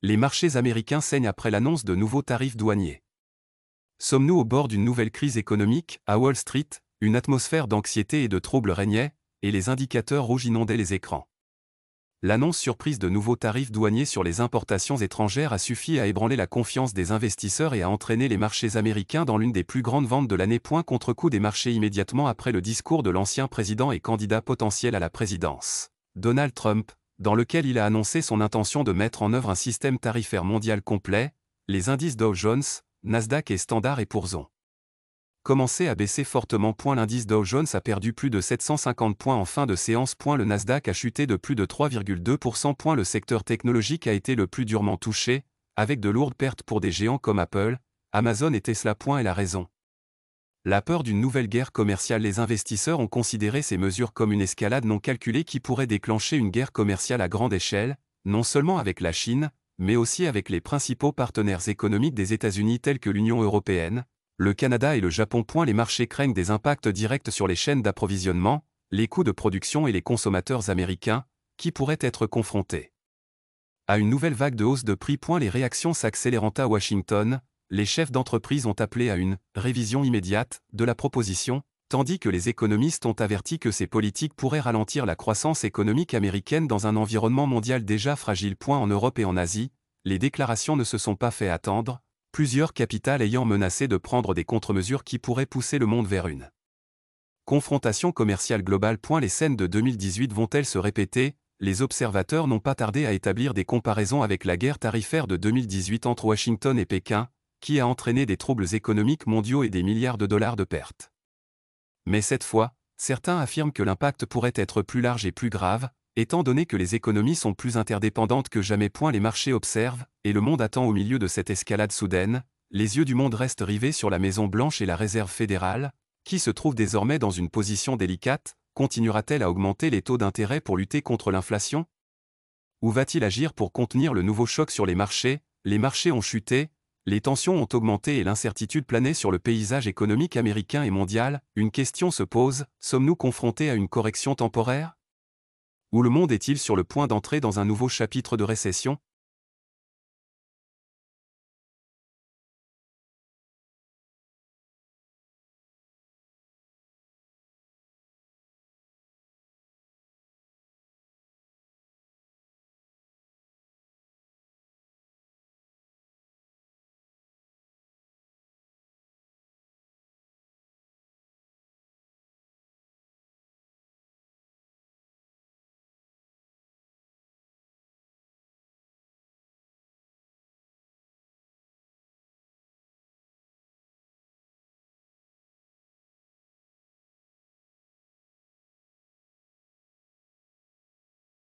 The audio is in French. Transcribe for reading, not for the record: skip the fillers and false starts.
Les marchés américains saignent après l'annonce de nouveaux tarifs douaniers. Sommes-nous au bord d'une nouvelle crise économique? À Wall Street, une atmosphère d'anxiété et de trouble régnait, et les indicateurs rouges inondaient les écrans. L'annonce surprise de nouveaux tarifs douaniers sur les importations étrangères a suffi à ébranler la confiance des investisseurs et à entraîner les marchés américains dans l'une des plus grandes ventes de l'année. Contre-coup des marchés immédiatement après le discours de l'ancien président et candidat potentiel à la présidence, Donald Trump, dans lequel il a annoncé son intention de mettre en œuvre un système tarifaire mondial complet. Les indices Dow Jones, Nasdaq et Standard & Poor's ont commencé à baisser fortement. L'indice Dow Jones a perdu plus de 750 points en fin de séance. Le Nasdaq a chuté de plus de 3,2%. Le secteur technologique a été le plus durement touché, avec de lourdes pertes pour des géants comme Apple, Amazon et Tesla. Et la raison? La peur d'une nouvelle guerre commerciale. Les investisseurs ont considéré ces mesures comme une escalade non calculée qui pourrait déclencher une guerre commerciale à grande échelle, non seulement avec la Chine, mais aussi avec les principaux partenaires économiques des États-Unis tels que l'Union européenne, le Canada et le Japon. Les marchés craignent des impacts directs sur les chaînes d'approvisionnement, les coûts de production et les consommateurs américains, qui pourraient être confrontés à une nouvelle vague de hausse de prix. Les réactions s'accélérant à Washington, les chefs d'entreprise ont appelé à une « révision immédiate » de la proposition, tandis que les économistes ont averti que ces politiques pourraient ralentir la croissance économique américaine dans un environnement mondial déjà fragile. En Europe et en Asie, les déclarations ne se sont pas fait attendre, plusieurs capitales ayant menacé de prendre des contre-mesures qui pourraient pousser le monde vers une confrontation commerciale globale. Les scènes de 2018 vont-elles se répéter? Les observateurs n'ont pas tardé à établir des comparaisons avec la guerre tarifaire de 2018 entre Washington et Pékin, qui a entraîné des troubles économiques mondiaux et des milliards de dollars de pertes. Mais cette fois, certains affirment que l'impact pourrait être plus large et plus grave, étant donné que les économies sont plus interdépendantes que jamais. Les marchés observent, et le monde attend. Au milieu de cette escalade soudaine, les yeux du monde restent rivés sur la Maison-Blanche et la Réserve fédérale, qui se trouve désormais dans une position délicate. Continuera-t-elle à augmenter les taux d'intérêt pour lutter contre l'inflation? Ou va-t-il agir pour contenir le nouveau choc sur les marchés? Les marchés ont chuté, les tensions ont augmenté et l'incertitude planait sur le paysage économique américain et mondial. Une question se pose, sommes-nous confrontés à une correction temporaire? Ou le monde est-il sur le point d'entrer dans un nouveau chapitre de récession?